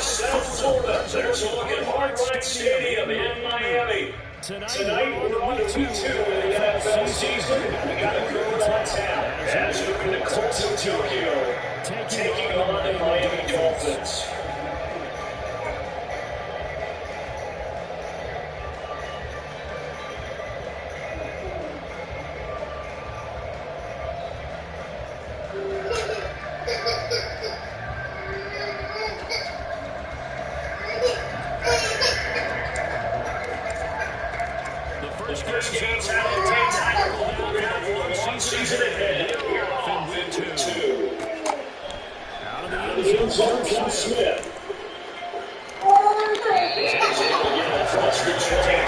South Florida, there's a look at Hard Rock Stadium in Miami. Tonight, we're on to week 2 of the NFL season. We got a good one on tap as we bring the Colts of Tokyo taking on the Miami Dolphins. The first game's out of the daytime. We're going to have one season ahead. We're off in week 2. Out of the end zone comes Smith. And he's able to get across the 20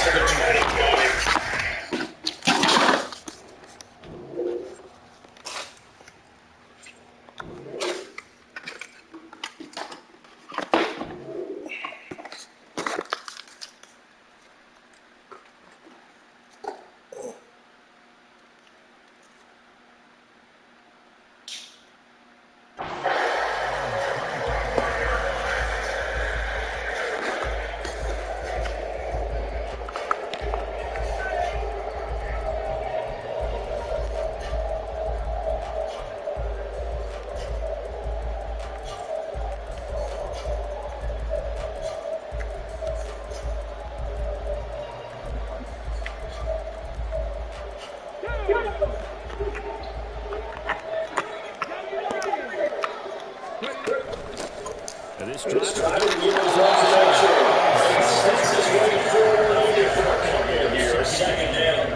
to the 25. And this drive is action. Defense is waiting for an immediate comeback here. Second down.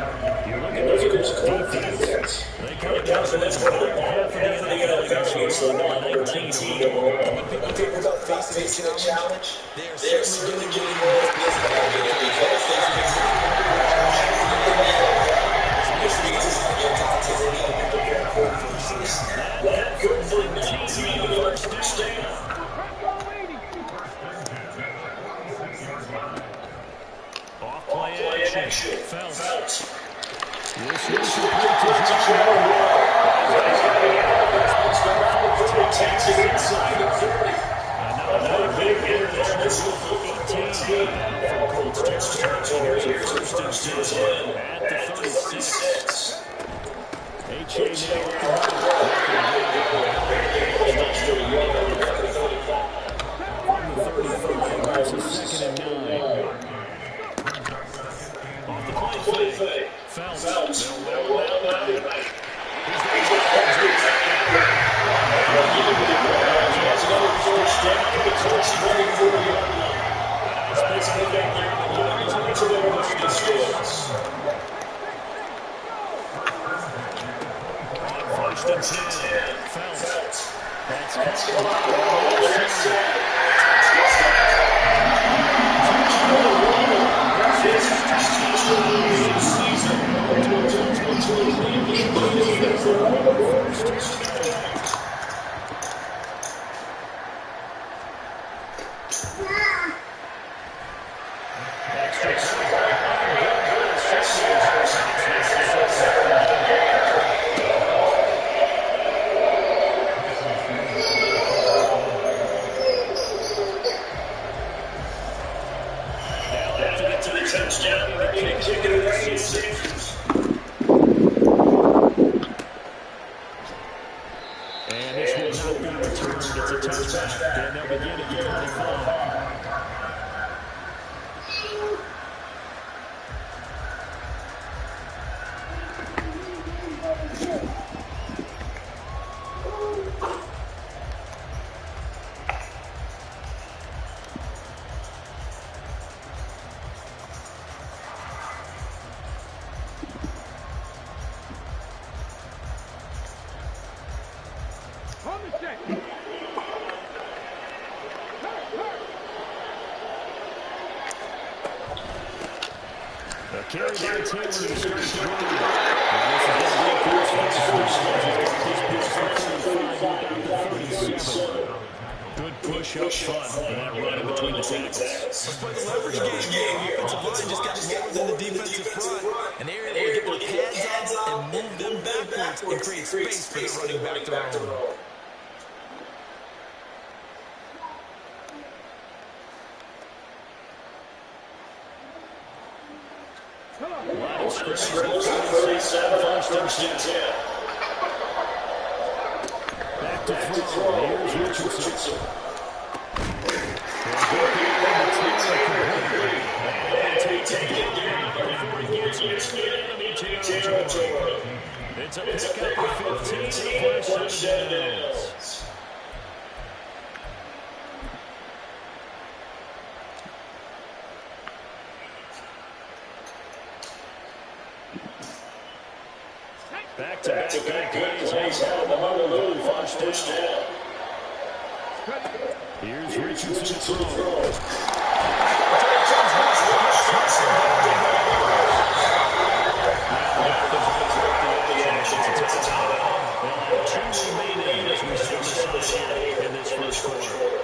You look at this Colts defense. They come to this one in the bottom half of the NFL against the number 19 overall. When people talk about facing a challenge, they're certainly giving you more physical because which means it's going to be a contest that you have to prepare for. That could bring the team to first down. Off-play action. Phelps. This is to John Wall. Takes it inside of 30. Another big hit there. This is the 14 from Colts territory. Here's the first and 10 at the 36. H.A. Second and 9. Off the play fake. Phelps. First and 10. Phelps. That's carry by Taylor to start the drive. Good push up front and that run in between the tackles. Let's play the leverage game here. Offensive line just got more than the defensive front, and they're able to get their pads up and move them backwards and create space for the running back to roll. First and 10. Back to throw. Here's Richardson. It's a pickup of 15 first downs. Back-to-back plays out the Honolulu first down. Here's Richardson's throw. Two remaining as we start the second in this first quarter.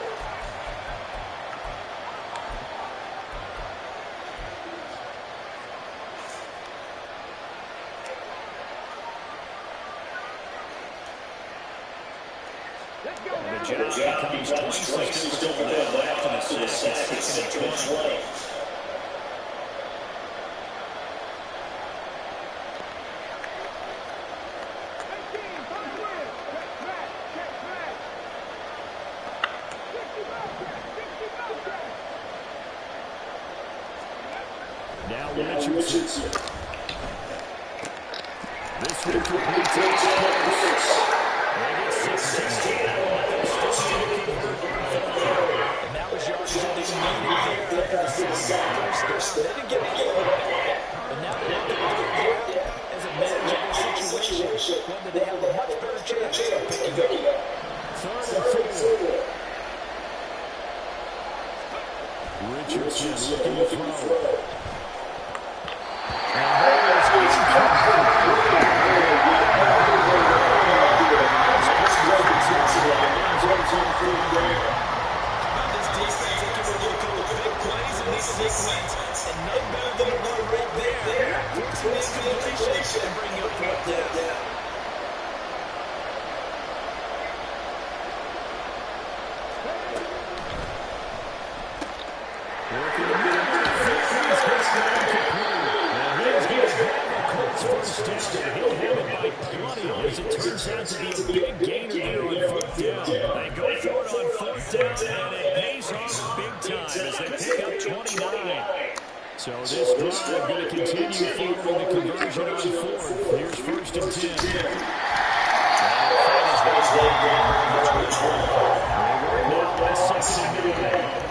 The job becomes twice as difficult after the sack. It's second and 20. Now Richardson. This Incomplete to its close. They get 16 out of it. They're still going to convert on third down. And that was yardage that they needed there after the second first down. They didn't get all of it back. But now they look at third down as a manageable situation, one that they have a much better chance of picking up. Third and 4. Richardson looking to throw. And that is This defense, they can get a couple of big plays in this sequence, and none better than the one right there. Forcing the incompletion and bringing up fourth down. He'll have it by plenty, as it turns out to be a big gainer there on fourth down. They go for it on fourth down, and it pays off big time as they pick up 29. So this drive going to continue following the conversion on fourth. Here's first and 10. Second and 9.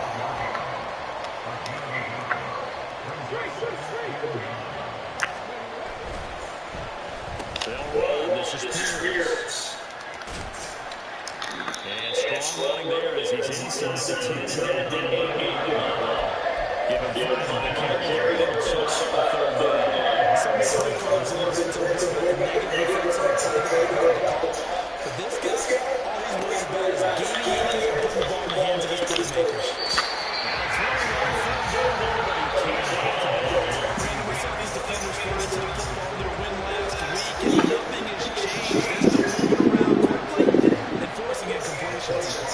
This is Pierce. And strong running there as he's inside the 10. Give him 5 on the carry. So third down. Some cycles and it's a negative defense. But this guy, all he's worried about is gaining yardage and putting the ball in the hands of his playmakers. We saw these defenders fall into the football in their win last week, and nothing has changed. They're still moving around quickly and forcing incompletions.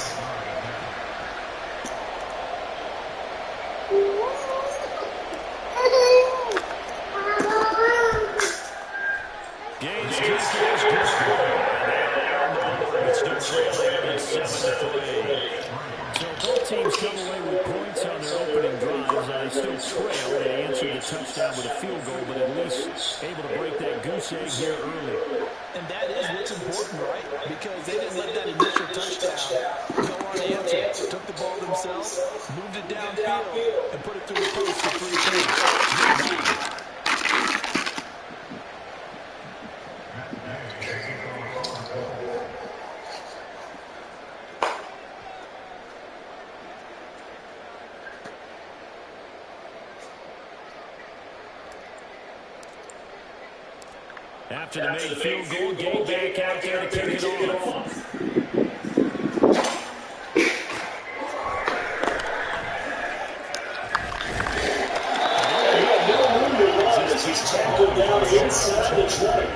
Gaines kick is good. And they are on the board. It's still trailing 7-3. So both teams come away with points on their opening drives. They still trail. They answered the touchdown with a field goal, but at least able to break that goose egg here early. And that is what's important, right? Because they didn't let that initial touchdown go unanswered. Took the ball themselves, moved it downfield, and put it through the post for 3 points. After the made field goal, getting back out there to kick it off. He's tackled down inside the 20.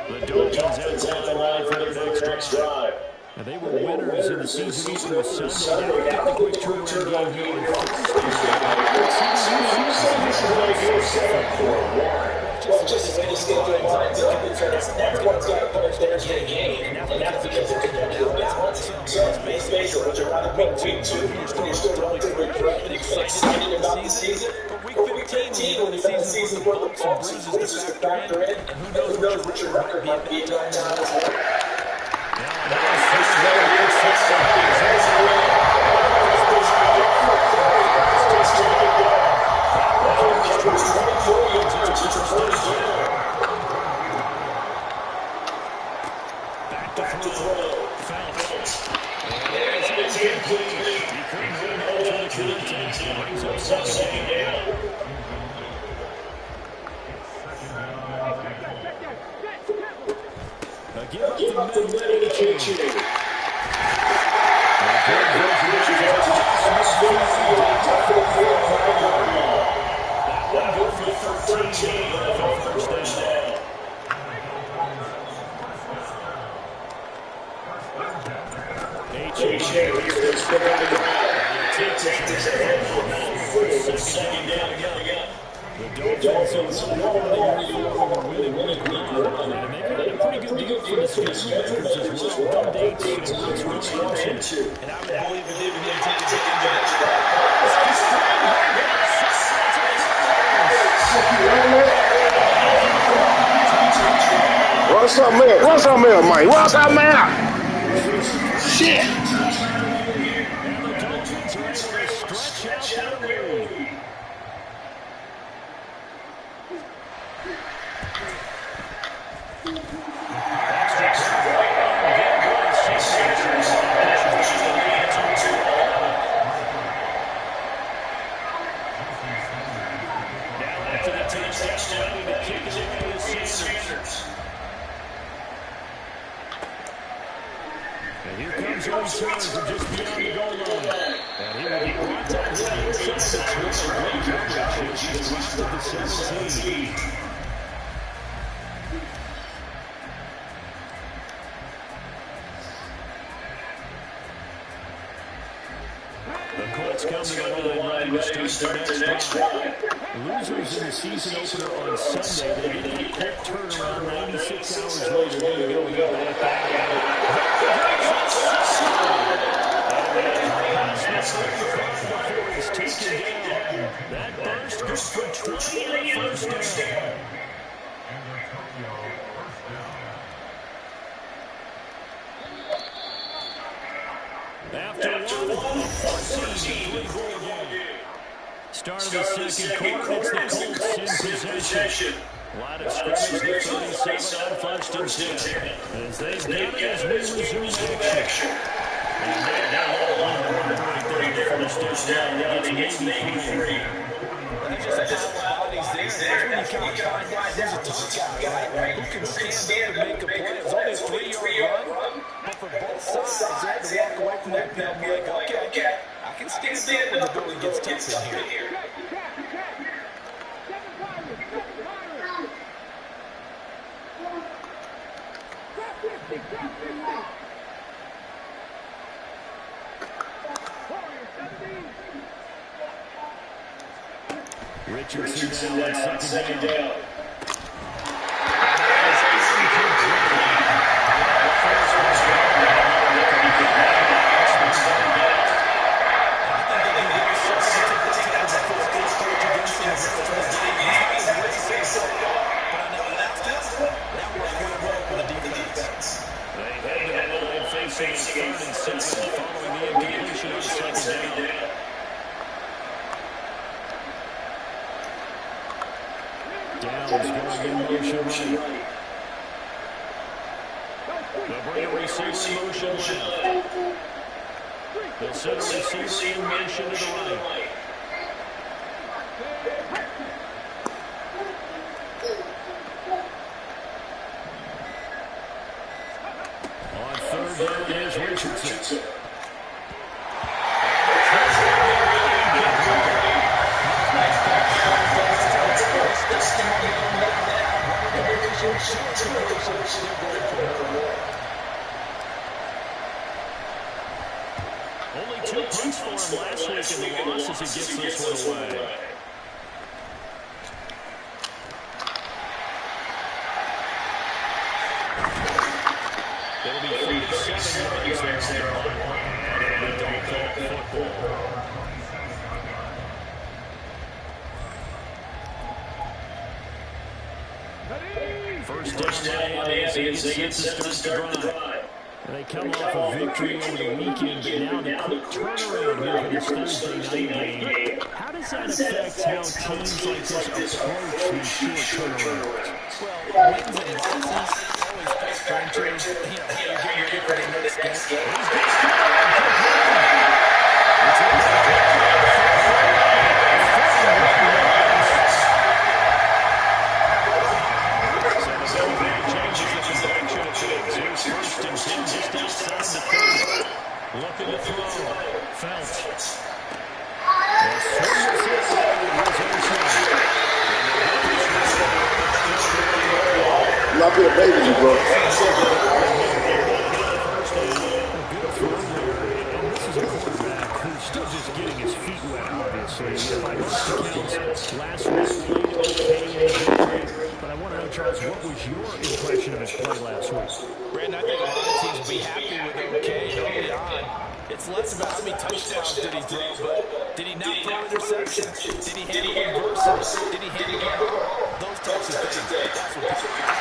The Dolphins out the line for their next drive. Now they were winners in the season opener Sunday. Now get the quick turnaround game here on Just as many skill lines, that's what's got to put their game. And that's because they're going to do balance. So it's basically what you're running week 2. You're still relatively excited about the season. But week 15, when the season put the bumps and bruises to factor in, and who knows what your record might be at that time as well. back to throw. Phelps. And it's incomplete. He couldn't hold on to the contact. Brings up second down. Give up the middle to Kitchen. That one good for 13 for first down. H.A. takes this ahead for second down again. The Dolphins are 1-1 here following a winning week 1. And they've got a pretty good deal for the schedule makers as well. Home dates in weeks 1 and 2. And I would believe that they would need to take advantage of that. Run something else. Run something else, Mike. Run something else. Shit. And the Dolphins are able to stretch out their lead. And here comes a return from just beyond the goal line. And he will be brought down to the inside. Great coverage. He's dropped at the 17. The Colts come to the line ready to start their next drive. Losers in the season opener on Sunday. They did a quick turnaround 96 hours later. There you go. We got that back. He's taken down. That burst goes for 20 on the first down. After one, 14-3 ball game. Start of the second quarter, it's the Colts in possession. Line of scrimmage, the 37 on first and 10. As they've got it as we resume action. And they're right there in the first down. Now they get maybe 3. That's just how bodies there. That's when you kind of find out there's a tough guy, right? Who can stand up and make a play. It's only a 3-yard run. But for both sides, they have to walk away from that field like, okay, I can stand up when the building gets tough in here. Richardson now on second down. Facing a 3rd and 7 following the incompletion of the second down. Downs going in motion right. They'll bring a receiver in motion left. They'll send a receiver in motion to the right. On 3rd down, here's Richardson. Only 2 punts for him last week in the loss as he gets this one away. It'll be 47 yards there on the line. It'll be Dolphin football. First down, Miami as he gets set to start the drive. They come off a victory over the weekend, but now the quick turnaround here for this Thursday night game. How does that affect how teams like this approach these short turnarounds? Well, wins and losses always factor into, you're getting ready for the next game. Looking to throw. Felt. Not be a baby, bro. This is a quarterback who's still just getting his feet wet, obviously. By most accounts, last week played week? Brandon, I think a lot of teams will be happy with okay early on. It's less about how many touchdowns did he throw, but did he not throw interceptions? Did he handle adversity? Did he handle the ball? Those types of things. That's what people...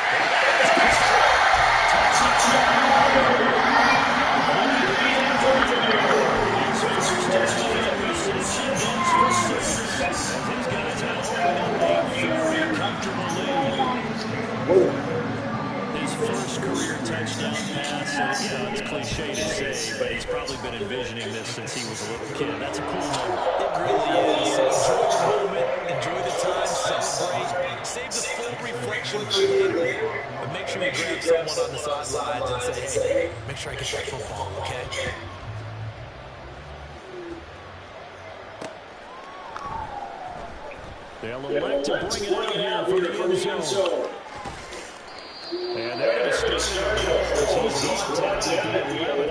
His first career touchdown pass, it's cliche to say, but he's probably been envisioning this since he was a little kid. That's a cool moment. It really is. Enjoy the moment, enjoy the time, celebrate, save the full reflection for later. But make sure you grab someone on the sidelines and say, hey, make sure I get that football, okay? They'll elect to bring it out here from the end zone. And they're going to start it out. He's brought down at the 11.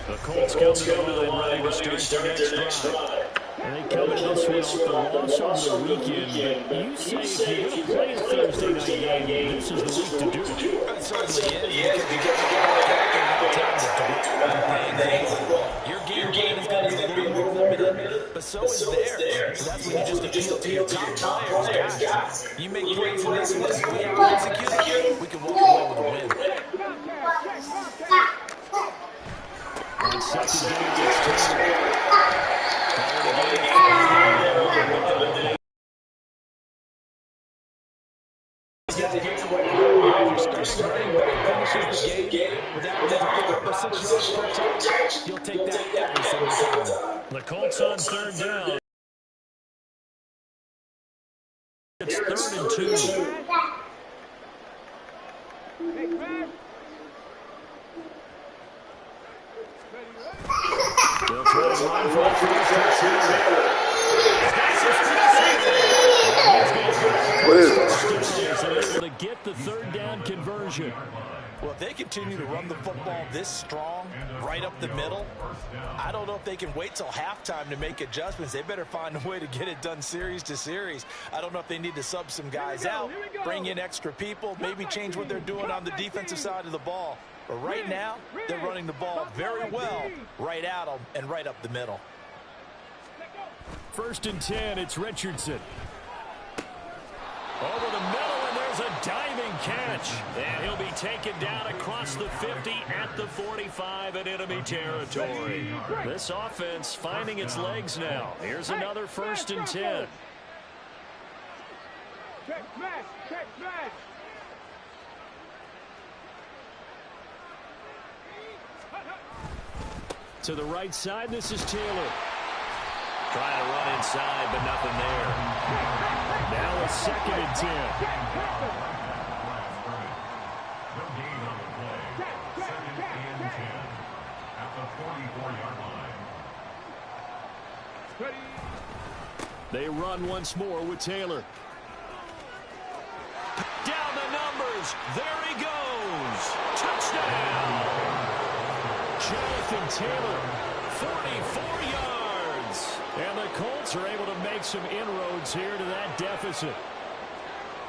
The Colts come to the line ready to start their next drive. And they come into this one off the loss over the weekend. But you say if you're going to play a Thursday night game, this is the week to do it. It certainly is. Because you get time to things. Your game plan is going to be a little more limited, but so is theirs. So that's when you just appeal to your top players. Guys, you make plays in this one, we have to execute. We can walk away with a win. On second down, it's Taylor. You'll take that every single time. The Colts on third down. It's 3rd and 2. They'll try to run for the first touchdown. What is it? Able to get the 3rd down conversion. Well, if they continue to run the football this strong, right up the middle, I don't know if they can wait till halftime to make adjustments. They better find a way to get it done series to series. I don't know if they need to sub some guys out, bring in extra people, maybe change what they're doing on the defensive side of the ball. But right now, they're running the ball very well right at them and right up the middle. 1st and 10, it's Richardson. Over the middle, and there's a diving catch. And he'll be taken down across the 50 at the 45 in enemy territory. This offense finding its legs now. Here's another 1st and 10. Check smash. To the right side, this is Taylor. Trying to run inside, but nothing there. Now it's 2nd and 10. They run once more with Taylor. Down the numbers. There he goes. Touchdown. Jonathan Taylor, 44 yards. And the Colts are able to make some inroads here to that deficit.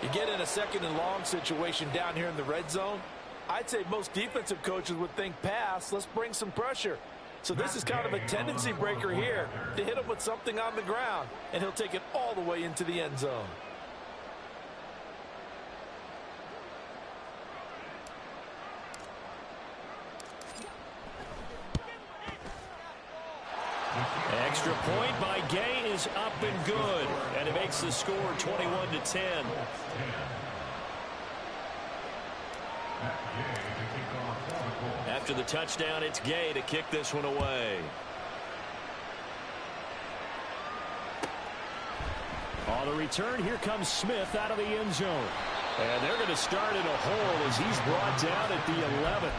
You get in a 2nd and long situation down here in the red zone, I'd say most defensive coaches would think pass, let's bring some pressure. So this is kind of a tendency breaker here to hit him with something on the ground, and he'll take it all the way into the end zone. Extra point by Gay is up and good, and it makes the score 21-10. After the touchdown, it's Gay to kick this one away. On the return, here comes Smith out of the end zone. And they're going to start in a hole as he's brought down at the 11.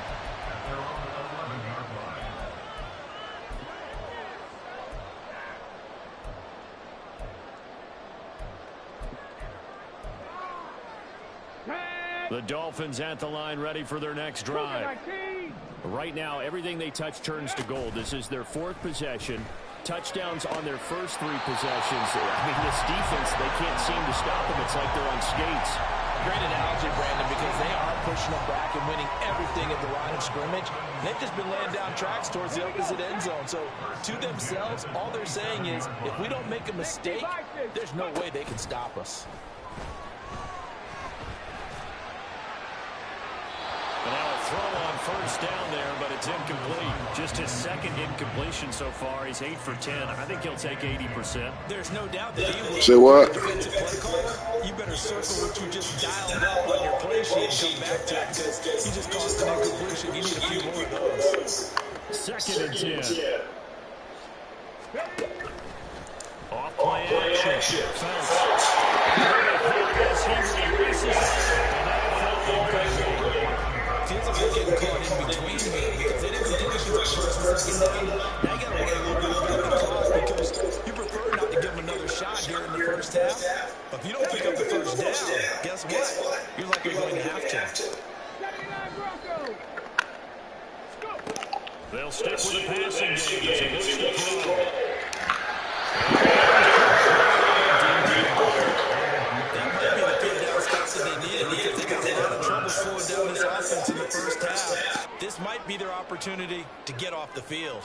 The Dolphins at the line ready for their next drive. Right now, everything they touch turns to gold. This is their 4th possession. Touchdowns on their first 3 possessions. I mean, this defense, they can't seem to stop them. It's like they're on skates. Great analogy, Brandon, because they are pushing them back and winning everything at the line of scrimmage. They've just been laying down tracks towards the opposite end zone. So, to themselves, all they're saying is, if we don't make a mistake, there's no way they can stop us. And now a throw on first down there, but it's incomplete. Just his 2nd incompletion so far. He's 8 for 10. I think he'll take 80%. There's no doubt that he will. Say what? Defensive play caller, you better circle what you just dialed up on your play sheet and come back to it, because he just caused an incompletion. You need a few more of those. 2nd and 10. Off play action. Felt. Feels like they're getting caught in between here, because they didn't completion the first and second. Now you got to worry a little bit about the clock, because you prefer not to give them another shot here in the first half. But if you don't pick up the first down, guess what? You're likely going to have to. They'll stick with the passing game as he looks to throw. That might be the third down stops that they needed, because they got a lot of trouble slowing down this offense in the first half. This might be their opportunity to get off the field.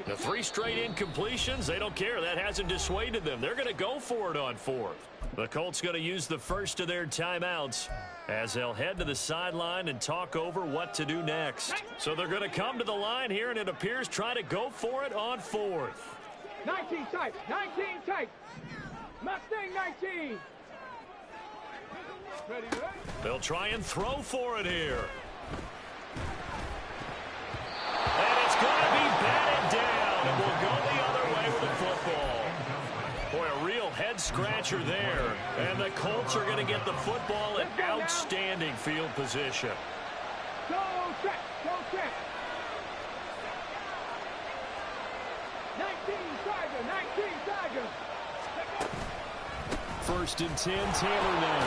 The 3 straight incompletions, they don't care. That hasn't dissuaded them. They're going to go for it on 4th. The Colts going to use the first of their timeouts as they'll head to the sideline and talk over what to do next. So they're going to come to the line here, and it appears try to go for it on 4th. 19 tight. 19 tight. Mustang 19. Ready. They'll try and throw for it here. And it's going to be batted down, and we'll go the other way with the football. Boy, a real head-scratcher there. And the Colts are going to get the football in outstanding field position. Go check. 19 Tiger. 1st and 10, Taylor now.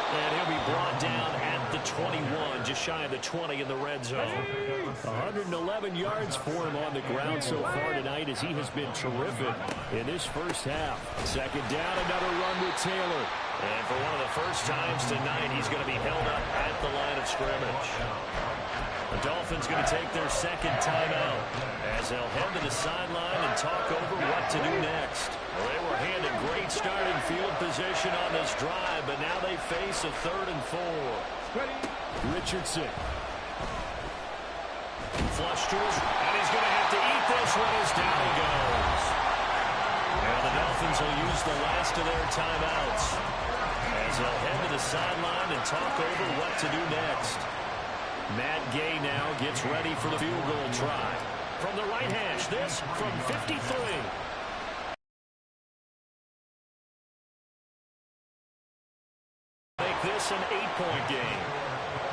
And he'll be brought down at the 21, just shy of the 20 in the red zone. 111 yards for him on the ground so far tonight, as he has been terrific in this first half. 2nd down, another run with Taylor. And for one of the first times tonight, he's going to be held up at the line of scrimmage. The Dolphins going to take their 2nd timeout as they'll head to the sideline and talk over what to do next. Well, they were handed great starting field position on this drive, but now they face a 3rd and 4. Richardson. Flush to his, and he's going to have to eat this one as down he goes. And the Dolphins will use the last of their timeouts as they'll head to the sideline and talk over what to do next. Matt Gay now gets ready for the field goal try. From the right hash, this from 53. Make this an 8-point game.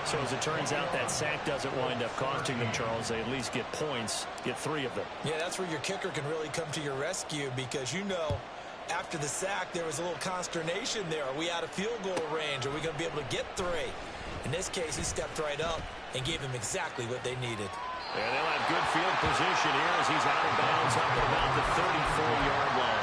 So as it turns out, that sack doesn't wind up costing them, Charles. They at least get points, get 3 of them. Yeah, that's where your kicker can really come to your rescue, because you know after the sack there was a little consternation there. Are we out of field goal range? Are we going to be able to get 3? In this case, he stepped right up and gave them exactly what they needed. And they'll have good field position here as he's out of bounds up at about the 34-yard line.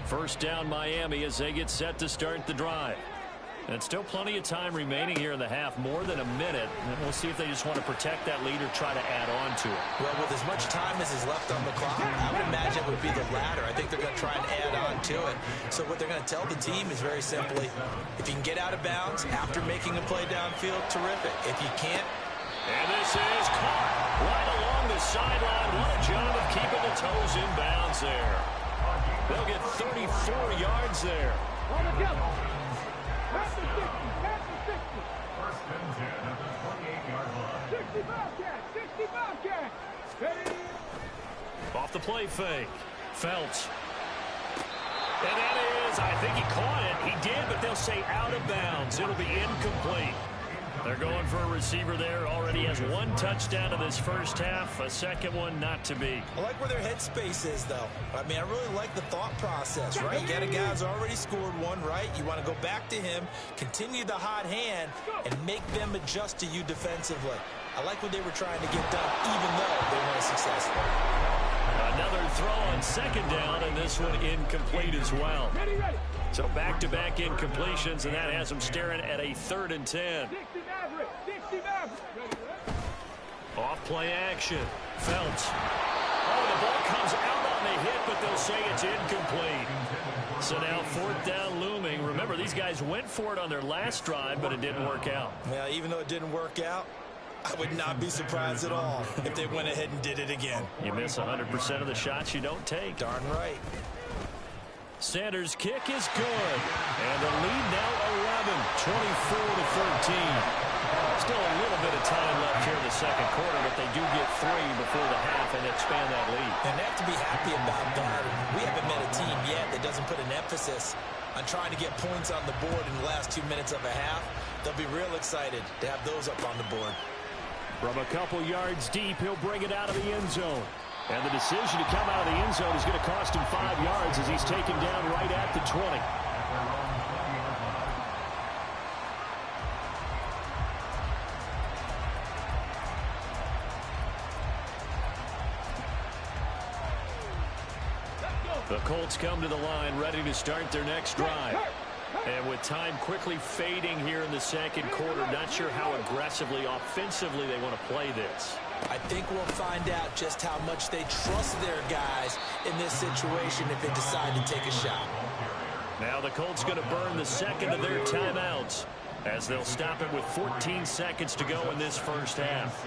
First down Miami as they get set to start the drive. And still plenty of time remaining here in the half, more than a minute. And we'll see if they just want to protect that lead or try to add on to it. Well, with as much time as is left on the clock, I would imagine it would be the latter. I think they're going to try and add on to it. So what they're going to tell the team is very simply, if you can get out of bounds after making a play downfield, terrific. If you can't. And this is caught right along the sideline. What a job of keeping the toes in bounds there. They'll get 34 yards there. All together. Past the 60. First and 10 at the 28-yard line. 60 Bobcat. Ready. Off the play fake. Felts. And that is, I think he caught it. He did, but they'll say out of bounds. It'll be incomplete. They're going for a receiver there. Already has one touchdown in this first half. A second one not to be. I like where their headspace is, though. I mean, I really like the thought process, right? You got a guy who's already scored one, right? You want to go back to him, continue the hot hand, and make them adjust to you defensively. I like what they were trying to get done, even though they weren't successful. Another throw on second down, and this one incomplete as well. So back-to-back incompletions, and that has them staring at a 3rd and 10. Off play action. Felts. Oh, the ball comes out on the hit, but they'll say it's incomplete. So now 4th down looming. Remember, these guys went for it on their last drive, but it didn't work out. Yeah, even though it didn't work out, I would not be surprised at all if they went ahead and did it again. You miss 100% of the shots you don't take. Darn right. Sanders' kick is good. And the lead now 11, 24-13. Still a little bit of time left here in the second quarter, but they do get 3 before the half and expand that lead. And they have to be happy about that. We haven't met a team yet that doesn't put an emphasis on trying to get points on the board in the last 2 minutes of a half. They'll be real excited to have those up on the board. From a couple yards deep, he'll bring it out of the end zone. And the decision to come out of the end zone is going to cost him 5 yards as he's taken down right at the 20. The Colts come to the line, ready to start their next drive. And with time quickly fading here in the second quarter, not sure how aggressively, offensively they want to play this. I think we'll find out just how much they trust their guys in this situation if they decide to take a shot. Now the Colts going to burn the second of their timeouts as they'll stop it with 14 seconds to go in this first half.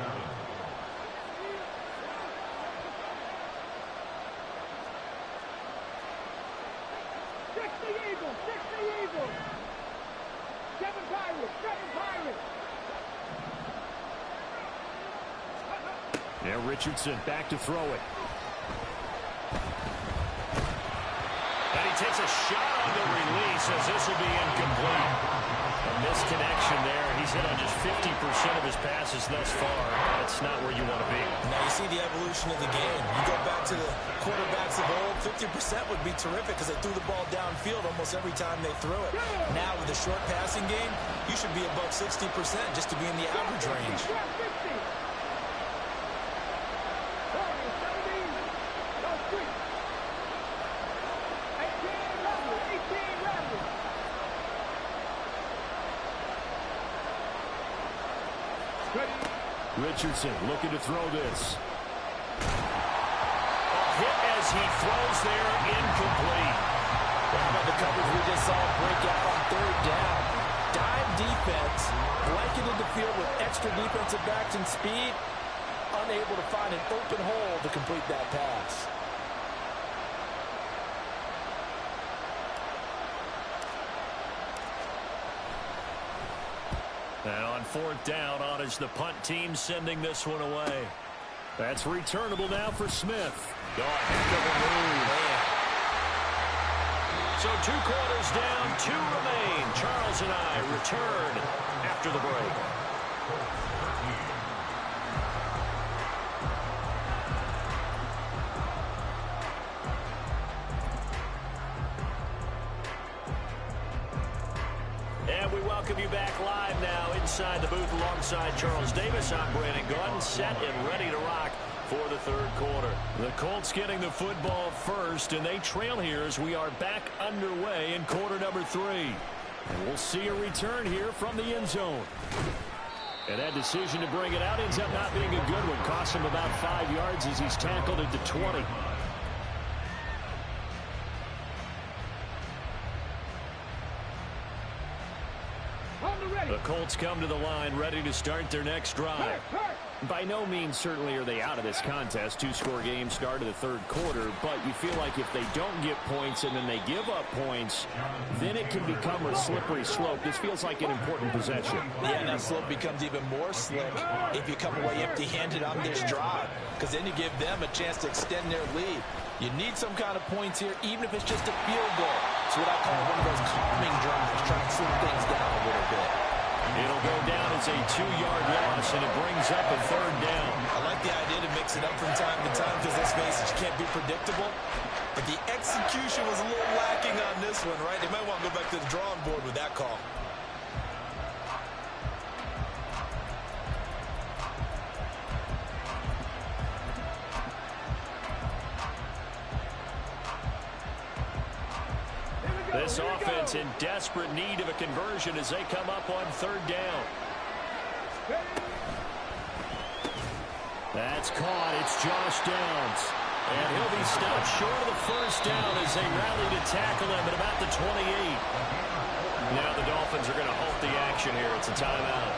Now Richardson back to throw it. And he takes a shot on the release as this will be incomplete. A misconnection there. He's hit on just 50% of his passes thus far. That's not where you want to be. Now you see the evolution of the game. You go back to the quarterbacks of old, 50% would be terrific because they threw the ball downfield almost every time they threw it. Now with the short passing game, you should be above 60% just to be in the average range. Richardson looking to throw this. A hit as he throws there, incomplete. How about the coverage we just saw break out on 3rd down? Dime defense, blanketed the field with extra defensive backs and speed, unable to find an open hole to complete that pass. And on 4th down, on is the punt team sending this one away. That's returnable now for Smith. Oh, heck of a move. So 2 quarters down, 2 remain. Charles and I return after the break. And we welcome you back live now inside the booth alongside Charles Davis. I'm Brandon Gaudin, set and ready to rock for the 3rd quarter. The Colts getting the football first, and they trail here as we are back underway in quarter number 3. And we'll see a return here from the end zone. And that decision to bring it out ends up not being a good one. Costs him about 5 yards as he's tackled at the 20. The Colts come to the line ready to start their next drive. By no means certainly are they out of this contest. 2-score game start of the 3rd quarter, but you feel like if they don't get points and then they give up points, then it can become a slippery slope. This feels like an important possession. Yeah, and that slope becomes even more slick if you come away empty-handed on this drive, because then you give them a chance to extend their lead. You need some kind of points here, even if it's just a field goal. It's what I call one of those calming drives, trying to slow things down a little bit. It'll go down as a 2-yard loss, and it brings up a 3rd down. I like the idea to mix it up from time to time because, let's face it, you can't be predictable. But the execution was a little lacking on this one, right? They might want to go back to the drawing board with that call. This offense in desperate need of a conversion as they come up on 3rd down. That's caught. It's Josh Downs. And he'll be stopped short of the 1st down as they rally to tackle him at about the 28. Now the Dolphins are going to halt the action here. It's a timeout.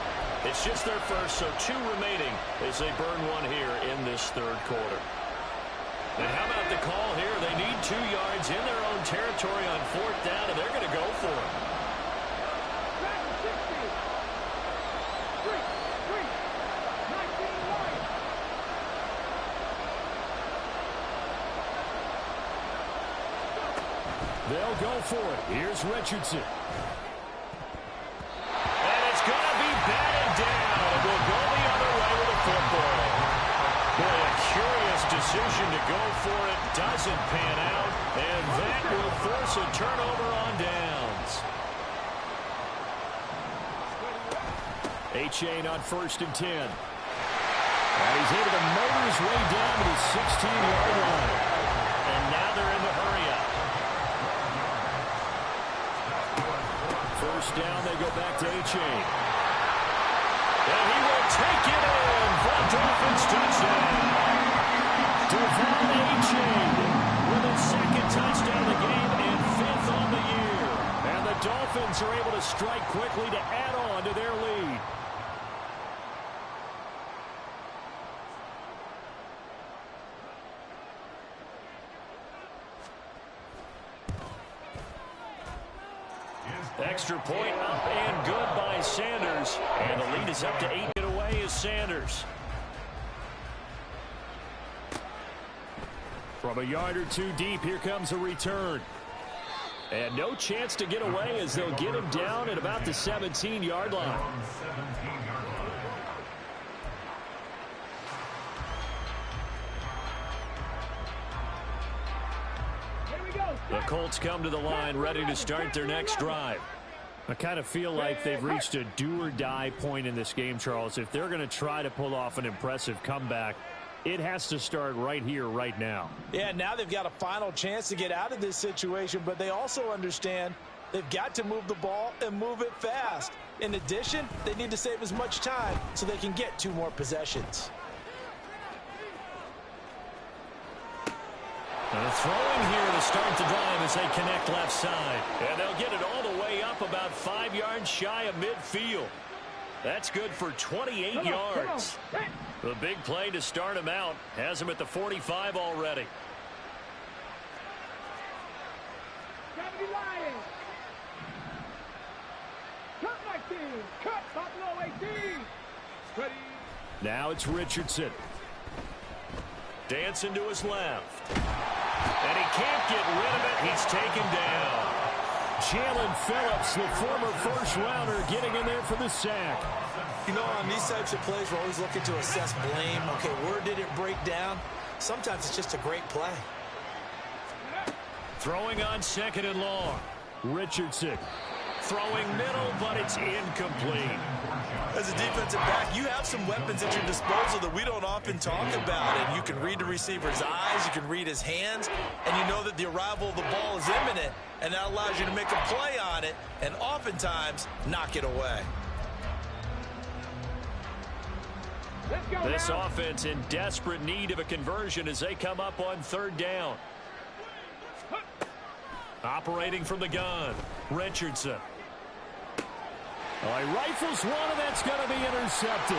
It's just their first, so 2 remaining as they burn one here in this 3rd quarter. And how about the call here? They need 2 yards in their own territory on 4th down, and they're going to go for it. They'll go for it. Here's Richardson. And it's going to be batted down. It will go the other way with the football. Boy, a curious decision to go for it. Doesn't pan out. And that will force a turnover on downs. A-Chain on 1st and 10. And he's able to motor his way down to the 16-yard line. And now they're in the hurry-up. 1st down, they go back to A-Chain. And he will take it in for a Dolphins touchdown. Devon A-Chain with his 2nd touchdown of the game and 5th on the year. And the Dolphins are able to strike quickly to add on to their lead. Extra point up and good by Sanders. And the lead is up to 8. Get away is Sanders. From a yard or 2 deep, here comes a return. And no chance to get away as they'll get him down at about the 17-yard line. The Colts come to the line ready to start their next drive. I kind of feel like they've reached a do-or-die point in this game, Charles. If they're going to try to pull off an impressive comeback, it has to start right here, right now. Yeah, now they've got a final chance to get out of this situation, but they also understand they've got to move the ball and move it fast. In addition, they need to save as much time so they can get 2 more possessions. Throwing here to start the drive as they connect left side. And they'll get it all the way up about 5 yards shy of midfield. That's good for 28 yards. The big play to start him out has him at the 45 already. Now it's Richardson. Dancing to his left. And he can't get rid of it. He's taken down. Jalen Phillips, the former first-rounder, getting in there for the sack. You know, on these types of plays, we're always looking to assess blame. Okay, where did it break down? Sometimes it's just a great play. Throwing on 2nd and long. Richardson. Throwing middle, but it's incomplete. As a defensive back, you have some weapons at your disposal that we don't often talk about. And you can read the receiver's eyes, you can read his hands, and you know that the arrival of the ball is imminent, and that allows you to make a play on it and oftentimes knock it away. This offense in desperate need of a conversion as they come up on 3rd down. Operating from the gun, Richardson. He rifles one, and that's going to be intercepted.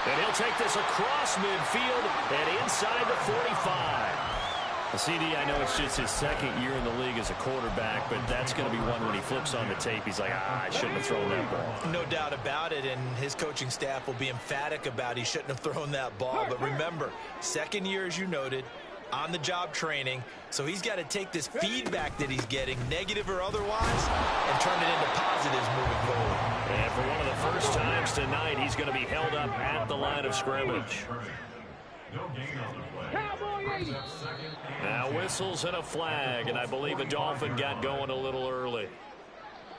And he'll take this across midfield and inside the 45. CD, I know it's just his 2nd year in the league as a quarterback, but that's going to be one when he flips on the tape. He's like, I shouldn't have thrown that ball. No doubt about it, and his coaching staff will be emphatic about he shouldn't have thrown that ball. But remember, 2nd year, as you noted, on-the-job training, so he's got to take this feedback that he's getting, negative or otherwise, and turn it into positives moving forward. And for one of the first times tonight, he's going to be held up at the line of scrimmage. Now whistles and a flag, and I believe a Dolphin got going a little early.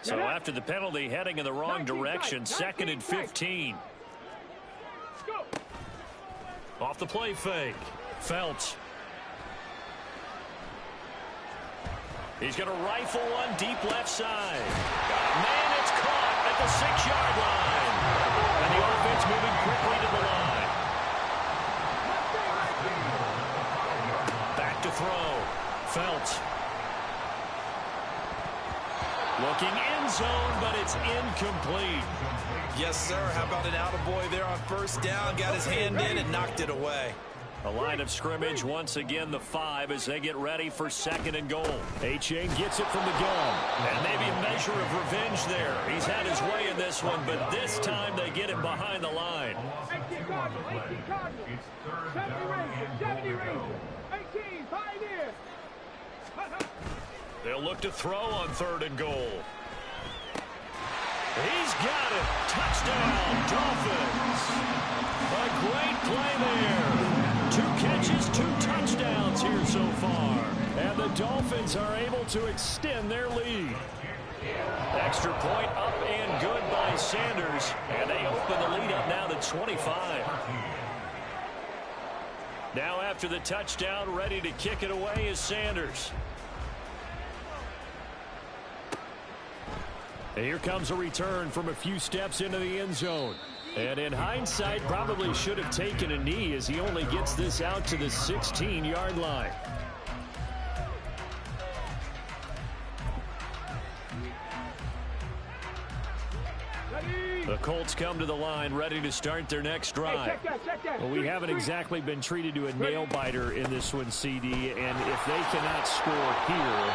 So after the penalty, heading in the wrong direction, 2nd and 15. Off the play fake. Felts. He's going to rifle one deep left side. Man, it's caught at the 6-yard line. And the offense moving quickly to the line. Back to throw. Felts. Looking end zone, but it's incomplete. Yes, sir. How about an attaboy there on first down? Got his hand in and knocked it away. A line of scrimmage, once again the 5 as they get ready for 2nd and goal. A-Chain gets it from the gun. And maybe a measure of revenge there. He's had his way in this one, but this time they get him behind the line. 18 Cardinals, 18 Cardinals. 70 Rangers, 18 Pioneers. They'll look to throw on 3rd and goal. He's got it. Touchdown, Dolphins. A great play there. 2 catches, 2 touchdowns here so far. And the Dolphins are able to extend their lead. Extra point up and good by Sanders. And they open the lead up now to 25. Now after the touchdown, ready to kick it away is Sanders. And here comes a return from a few steps into the end zone. And in hindsight, probably should have taken a knee as he only gets this out to the 16-yard line. The Colts come to the line ready to start their next drive. Well, we haven't exactly been treated to a nail-biter in this one, CD, and if they cannot score here,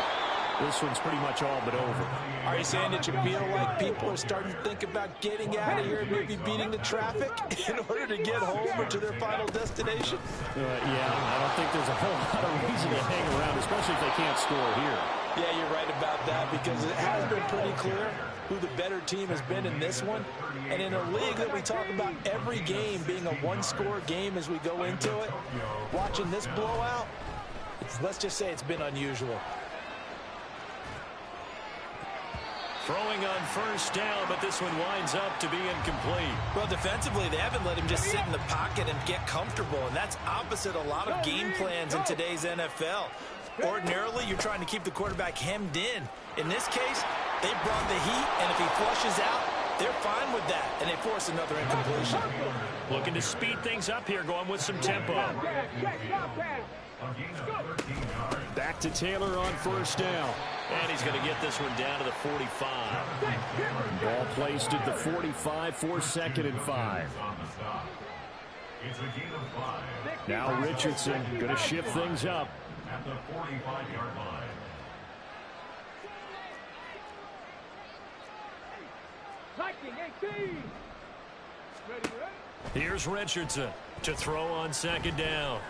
this one's pretty much all but over. Are you saying that you feel like people are starting to think about getting out of here and maybe beating the traffic in order to get home or to their final destination? Yeah, I don't think there's a whole lot of reason to hang around, especially if they can't score here. Yeah, you're right about that because it has been pretty clear who the better team has been in this one. And in a league that we talk about every game being a one-score game as we go into it, watching this blowout, let's just say it's been unusual. Throwing on first down, but this one winds up to be incomplete. Well, defensively, they haven't let him just sit in the pocket and get comfortable, and that's opposite a lot of game plans in today's NFL. Ordinarily, you're trying to keep the quarterback hemmed in. In this case, they brought the heat, and if he flushes out, they're fine with that, and they force another incompletion. Looking to speed things up here, going with some tempo. Back to Taylor on first down. And he's going to get this one down to the 45. Ball placed at the 45 for 2nd and 5. Now Richardson going to shift things up. At the 45-yard line. Here's Richardson to throw on 2nd down.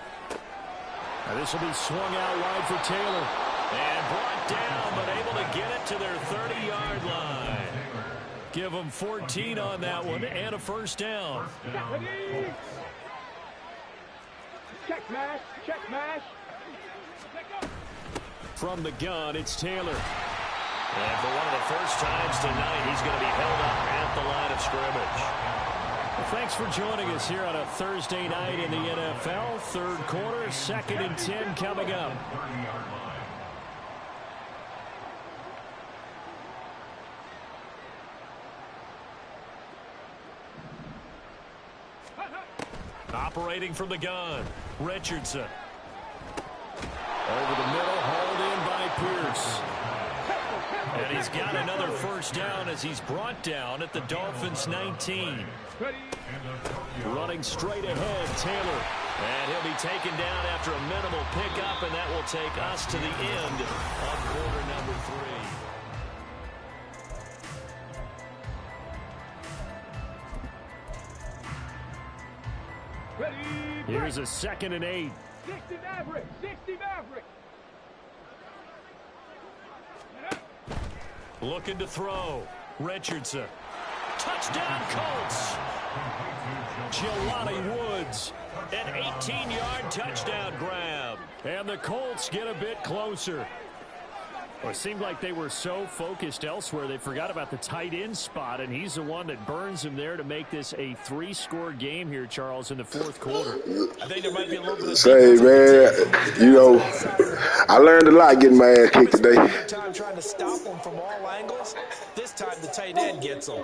Now this will be swung out wide for Taylor. And brought down, but able to get it to their 30-yard line. Give them 14 on that one and a first down. Check mash, check mash. From the gun, it's Taylor. And for one of the first times tonight, he's going to be held up at the line of scrimmage. Well, thanks for joining us here on a Thursday night in the NFL. 3rd quarter, 2nd and 10 coming up. Operating from the gun, Richardson. Over the middle, hauled in by Pierce. And he's got another first down as he's brought down at the Dolphins' 19. Running straight ahead, Taylor. And he'll be taken down after a minimal pickup, and that will take us to the end of quarter number 3. Here's a 2nd and 8. 60 Maverick. 60 Maverick. Looking to throw. Richardson. Touchdown, Colts. Jelani Woods. An 18-yard touchdown grab. And the Colts get a bit closer. Well, it seemed like they were so focused elsewhere they forgot about the tight end spot, and he's the one that burns them there to make this a 3-score game here, Charles, in the fourth quarter. I think there might be a little bit of say, man, you know, I learned a lot getting my ass kicked today. Time trying to stop them from all angles. This time the tight end gets them.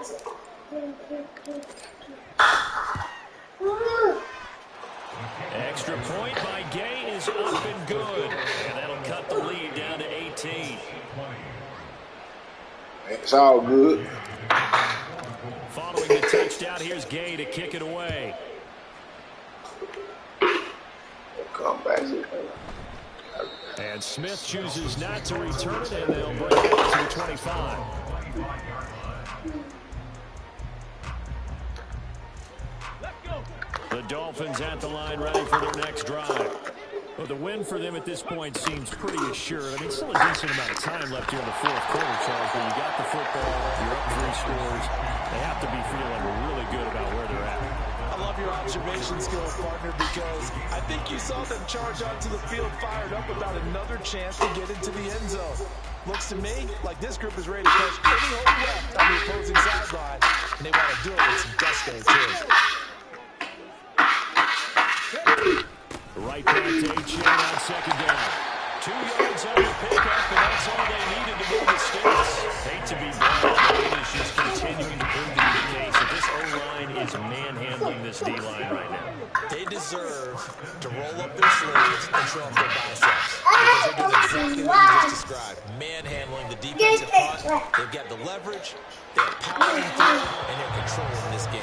Extra point by Gay is up and good. And that'll cut the lead down to 18. It's all good. Following the touchdown, here's Gay to kick it away. Come back. And Smith chooses not to return it, and they'll bring it up to the 25. The Dolphins at the line, ready for their next drive. Well, the win for them at this point seems pretty assured. I mean, still a decent amount of time left here in the fourth quarter, Charles, but you got the football, you're up 3 scores. They have to be feeling really good about where they're at. I love your observation skills, partner, because I think you saw them charge onto the field fired up about another chance to get into the end zone. Looks to me like this group is ready to catch any hole left on the opposing sideline, and they want to do it with some gusto, too. Right back to A-Chain on second down. 2 yards on the pickup, and that's all they needed to move the sticks. Hate to be blunt, but it is just continuing to prove to be the case that this O-line is manhandling this D-line right now. They deserve to roll up their sleeves and show up their biceps. Because they're doing exactly what you just described. Manhandling the defensive front. They've got the leverage, they're powering through, and they're controlling this game.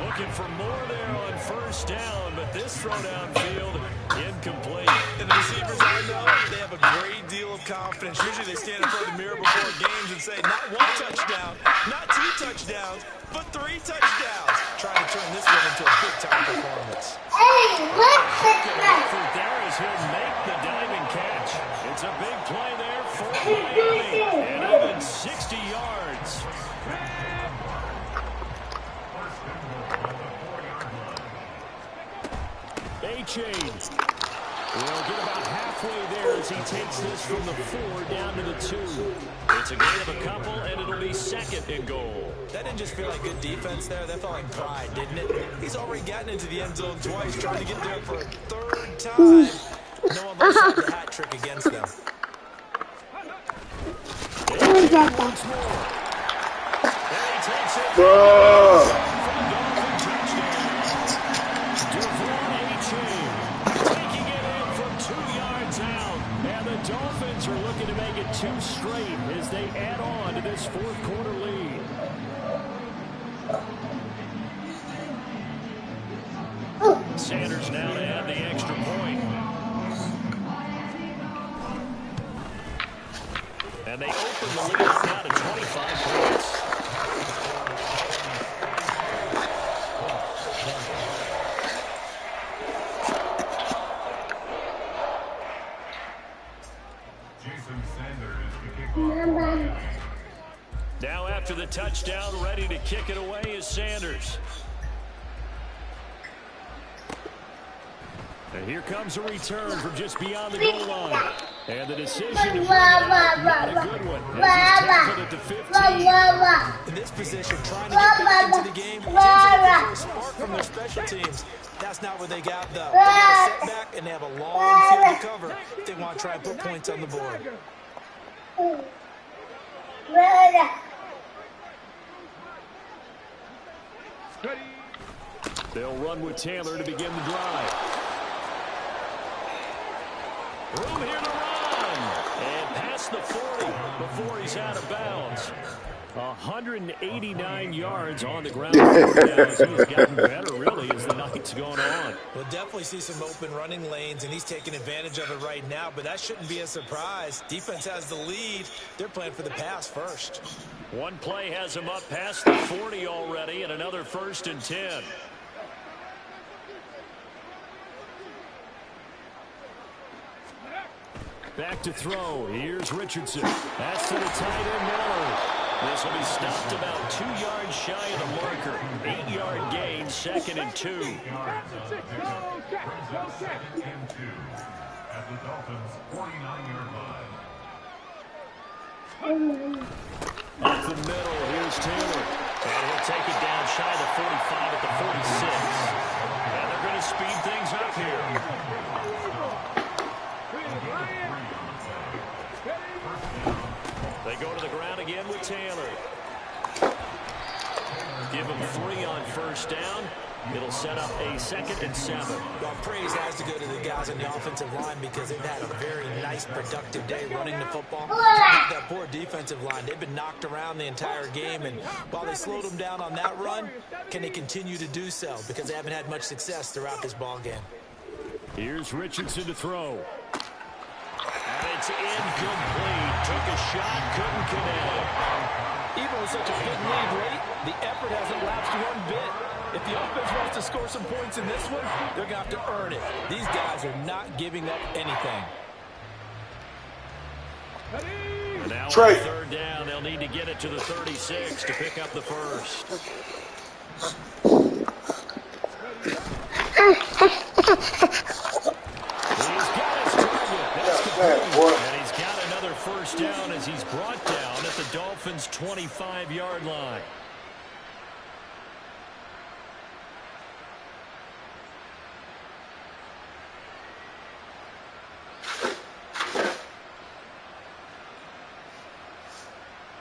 Looking for more there on first down, but this throw downfield incomplete. And the receivers, I know, they have a great deal of confidence. Usually they stand in front of the mirror before games and say, not 1 touchdown, not 2 touchdowns, but 3 touchdowns. Trying to turn this one into a big-time performance. There is he'll make the diving catch. It's a big play there for Miami, and even 60 yards. A-Chain will get about halfway there as he takes this from the 4 down to the 2. It's a gain of a couple, and it'll be 2nd and goal. That didn't just feel like good defense there. That felt like pride, didn't it? He's already gotten into the end zone twice, trying to get there for a 3rd time. No one lets out the hat trick against them. Once more. And he takes it. Dolphins are looking to make it 2 straight as they add on to this fourth quarter lead. Sanders now to add the extra point. And they open the lead up now to 25 points. Now after the touchdown, ready to kick it away is Sanders. And here comes a return from just beyond the goal line. And the decision to bring it out, not a good one. As he's tackled at the 15. In this position, trying to get back into the game, teams are looking for a spark from their special teams. That's not what they got, though. They got a setback, and they have a long field to cover if they want to try and put points on the board. They'll run with Taylor to begin the drive. Room here to run. And past the 40 before he's out of bounds. 189 yards on the ground. He's gotten better, really, as the night's going on. We'll definitely see some open running lanes, and he's taking advantage of it right now, but that shouldn't be a surprise. Defense has the lead. They're playing for the pass first. One play has him up past the 40 already, and another 1st and 10. Back to throw. Here's Richardson. That's to the tight end, Miller. This will be stopped about 2 yards shy of the marker. 8-yard gain, 2nd and 2. At the Dolphins' 49-yard line. Up the middle, here's Taylor. And he'll take it down shy of the 45 at the 46. And they're going to speed things up here. They go to the ground again with Taylor. Give him 3 on first down. It'll set up a 2nd and 7. Well, praise has to go to the guys on the offensive line because they've had a very nice, productive day running the football. That poor defensive line, they've been knocked around the entire game, and while they slowed them down on that run, can they continue to do so? Because they haven't had much success throughout this ball game. Here's Richardson to throw. And it's incomplete. Took a shot, couldn't connect. Even with such a big lead late, the effort hasn't lapsed one bit. If the offense wants to score some points in this one, they're going to have to earn it. These guys are not giving up anything. And now on Trey. 3rd down, they'll need to get it to the 36 to pick up the first. He's got his target. That's complete. And he's got another first down as he's brought down at the Dolphins' 25-yard line.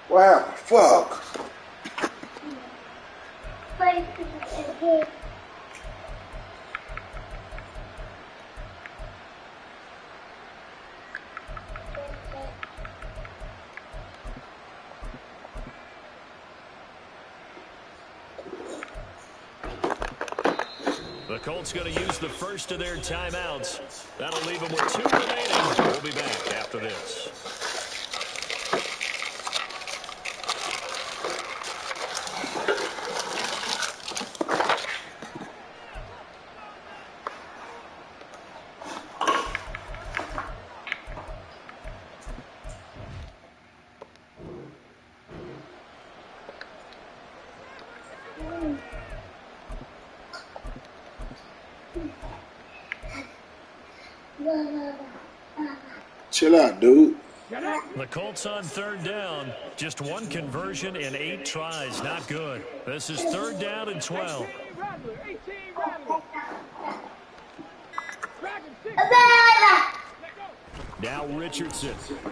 Wow, fuck. The Colts going to use the first of their timeouts. That'll leave them with 2 remaining. We'll be back after this. Chill out, dude. The Colts on 3rd down. Just 1 conversion in 8 tries. Not good. This is 3rd down and 12. Now Richardson. Incomplete.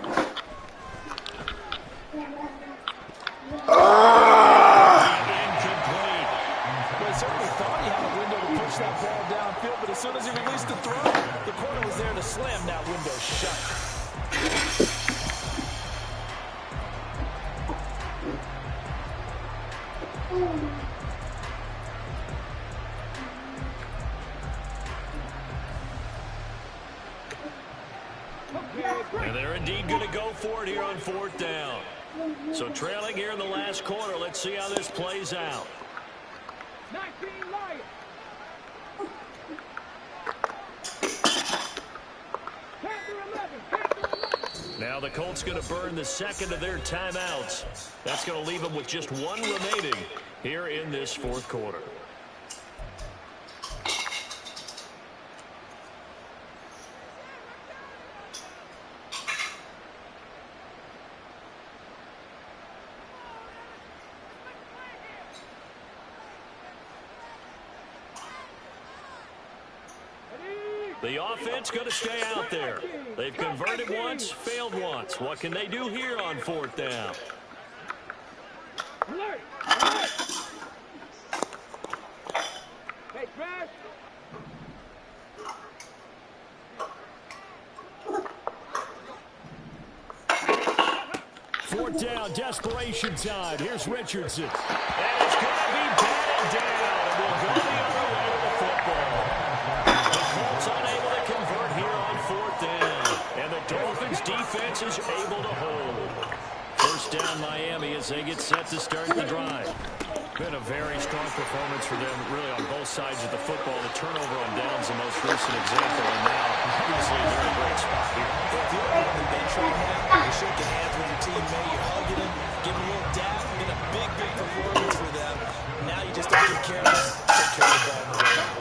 Well, he certainly thought he had a window to push that ball downfield, but as soon as he released the throw, the corner was there to slam that window shut. And they're indeed going to go for it here on 4th down. So trailing here in the last quarter. Let's see how this plays out. 19 Lions. Now the Colts going to burn the 2nd of their timeouts. That's going to leave them with just 1 remaining here in this 4th quarter. The offense going to stay out there. They've converted once, failed once. What can they do here on 4th down? Alert! Hey, Crash! 4th down, desperation time. Here's Richardson. And it's going to be batted down. And we'll go the other way with the football. The Colts unable to convert here on 4th down. And the Dolphins defense is able to hold. First down Miami as they get set to start the drive. Been a very strong performance for them, really, on both sides of the football. The turnover on downs, the most recent example, and now, obviously, they're in a great spot here. If you're on the bench right now, you're shaking hands with your teammate, you're hugging him, giving a little dab. Been a big, big performance for them. Now you just have to be careless, take care of the ball on the way out.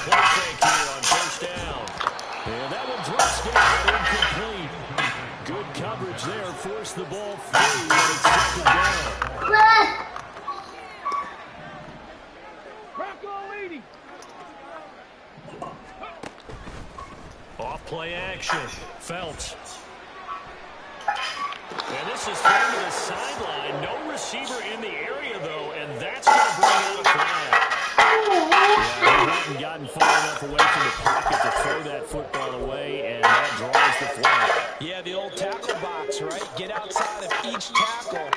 Play fake here on first down. And that one drops down, incomplete. Good coverage there, forced the ball free, and it's second down. Off play action, Phelps. And this is thrown to the sideline. No receiver in the area, though, and that's going to bring out a flag. Yeah, they haven't gotten far enough away from the pocket to throw that football away, and that draws the flag. Yeah, the old tackle box, right? Get outside of each tackle,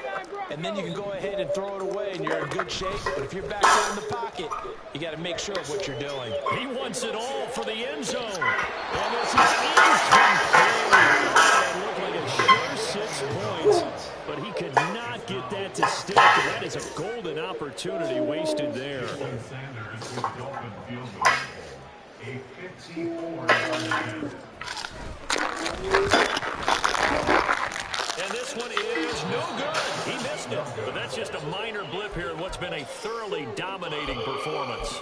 and then you can go ahead and throw it away, and you're in good shape. But if you're back there in the pocket, you got to make sure of what you're doing. He wants it all for the end zone. And this is incomplete. That looked like a sure 6 points, but he could not get that to stick, and that is a golden opportunity wasted there. Sanders with the Dolphin field goal. A 54-yard. And this one is no good. He missed it. But that's just a minor blip here in what's been a thoroughly dominating performance.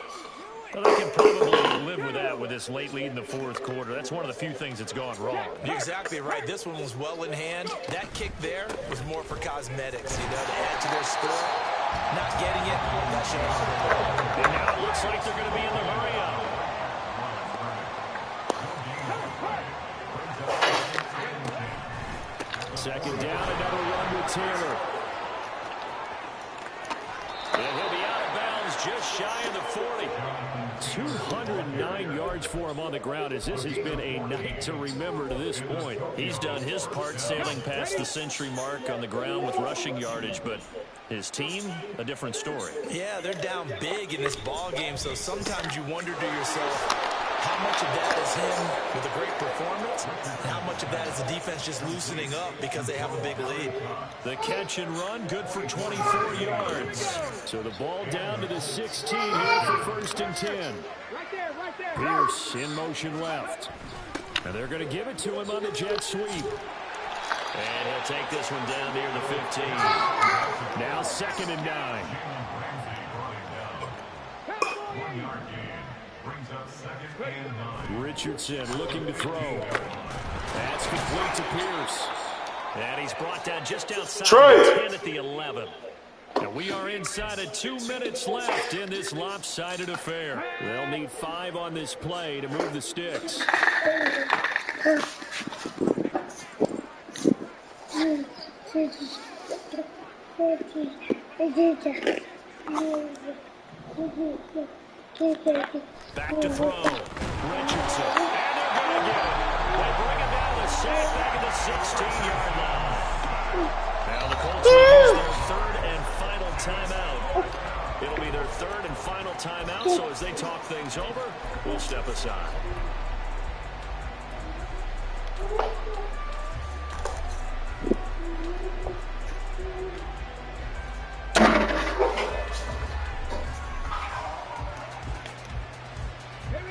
Well, they can probably live with that with this late lead in the fourth quarter. That's one of the few things that's gone wrong. You're exactly right. This one was well in hand. That kick there was more for cosmetics, you know, to add to their score. Not getting it, that should not. And now it looks like they're going to be in the hurry-up. Second down, another run with Taylor. And he'll be out of bounds just shy of the 40. 209 yards for him on the ground, as this has been a night to remember to this point. He's done his part sailing past the century mark on the ground with rushing yardage, but his team, a different story. Yeah, they're down big in this ball game, so sometimes you wonder to yourself, how much of that is him with a great performance, and how much of that is the defense just loosening up because they have a big lead. The catch and run, good for 24 yards. So the ball down to the 16 here for first and 10. Right there. Pierce in motion left. And they're going to give it to him on the jet sweep. And he'll take this one down near the 15. Now second and 9. 1 yard gain. Brings up second and 9. Richardson looking to throw. That's complete to Pierce. And he's brought down just outside the 10 at the 11. And we are inside of 2 minutes left in this lopsided affair. They'll need 5 on this play to move the sticks. Back to throw. Richardson. And they're going to get it. They bring him down the sack back at the 16-yard line. Now the Colts will use their third and final timeout. It'll be their third and final timeout, so as they talk things over, we'll step aside.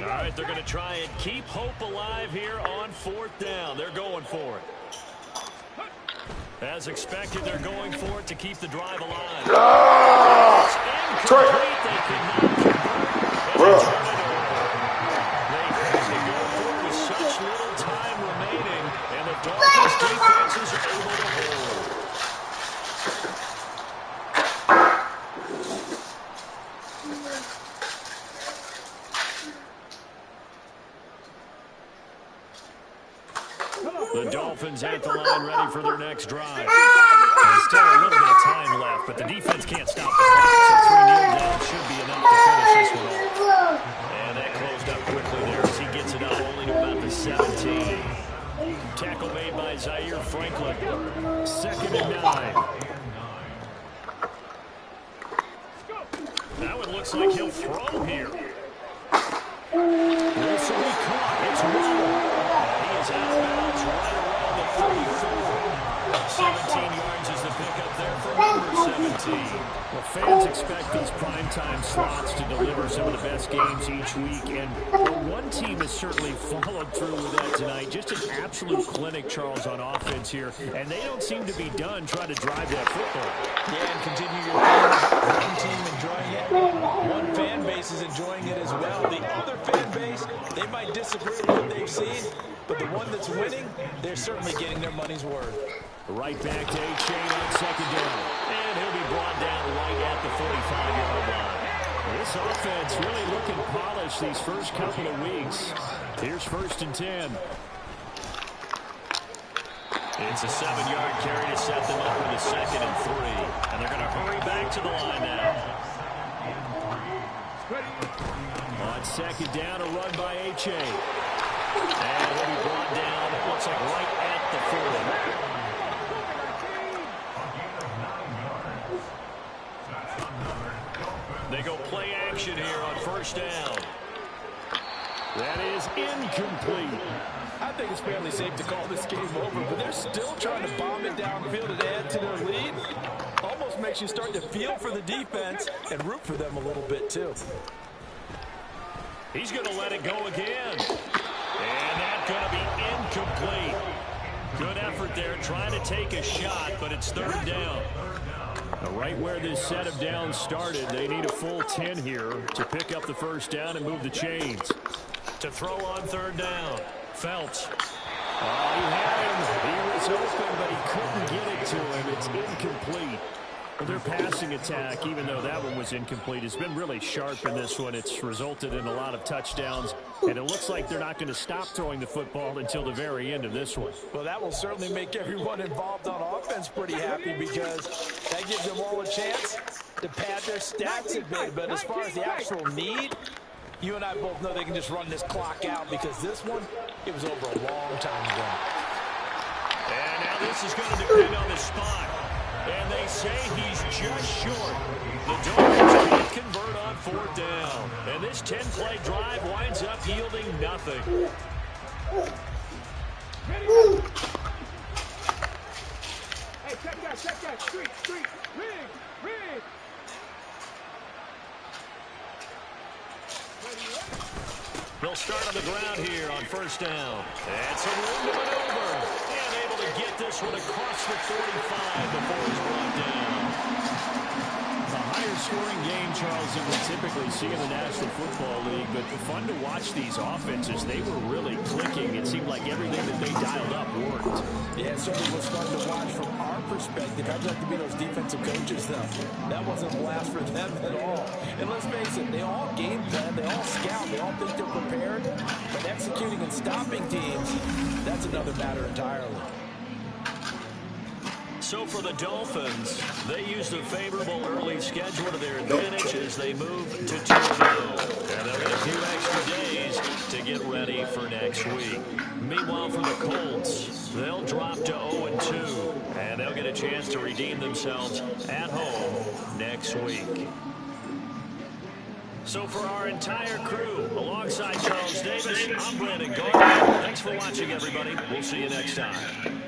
All right, they're going to try and keep hope alive here on fourth down. They're going for it. As expected, they're going for it to keep the drive alive. It's incomplete. They could not convert. And they turn it over. They go for it with such little time remaining, and the Dolphins defenses are able to hold. The Dolphins at the line ready for their next drive. There's still a little bit of time left, but the defense can't stop the clock, so 3 kneel down should be enough to finish this one off. And that closed up quickly there as he gets it up only to about the 17. Tackle made by Zaire Franklin. Second and 9. Now it looks like he'll throw here. This will be caught. It's Rowe. He is out of bounds right around the 34. 17 yards is the pick up there for number 17. Well, fans expect these primetime slots to deliver some of the best games each week, and one team has certainly followed through with that tonight. Just an absolute clinic, Charles, on offense here, and they don't seem to be done trying to drive that football. Yeah, and continue your theme about one team enjoying it. One fan base is enjoying it as well. The other fan base, they might disagree with what they've seen, but the one that's winning, they're certainly getting their money's worth. Right back to A-Chain on second down. And he'll be brought down right at the 45-yard line. This offense really looking polished these first couple of weeks. Here's 1st and 10. It's a 7-yard carry to set them up with a 2nd and 3. And they're going to hurry back to the line now. On 2nd down, a run by A-Chain. And he'll be brought down, looks like right at the 40. They go play action here on 1st down. That is incomplete. I think it's fairly safe to call this game over, but they're still trying to bomb it downfield and add to their lead. Almost makes you start to feel for the defense and root for them a little bit, too. He's going to let it go again. And that's going to be incomplete. Good effort there, trying to take a shot, but it's 3rd down. Right where this set of downs started, they need a full 10 here to pick up the 1st down and move the chains. To throw on 3rd down, Phelps. Oh, he had him. He was open, but he couldn't get it to him. It's incomplete. Well, their passing attack, even though that one was incomplete, has been really sharp in this one. It's resulted in a lot of touchdowns, and it looks like they're not going to stop throwing the football until the very end of this one. Well, that will certainly make everyone involved on offense pretty happy because that gives them all a chance to pad their stats a bit. But as far as the actual need, you and I both know they can just run this clock out because this one, it was over a long time ago. And now this is going to depend on the spot. And they say he's just short. The Dolphins can't convert on 4th down. And this 10-play drive winds up yielding nothing. Hey, check that. Street. Rig. They'll start on the ground here on 1st down. And some room to maneuver. And able to get this one across the 45 before he's brought down. A higher scoring game, Charles, than we typically see in the National Football League. But fun to watch these offenses. They were really clicking. It seemed like everything that they dialed up worked. Yeah, it certainly was fun to watch from our perspective. I'd like to be those defensive coaches, though. That wasn't a blast for them at all. And let's face it, they all game plan, they all scout, they all think they're prepared. But executing and stopping teams, that's another matter entirely. So for the Dolphins, they used a favorable early schedule to their advantage as they move to 2-0. And they'll get a few extra days to get ready for next week. Meanwhile, for the Colts, they'll drop to 0-2. And they'll get a chance to redeem themselves at home next week. So for our entire crew, alongside Charles Davis, I'm Brandon Gardner. Thanks for watching, everybody. We'll see you next time.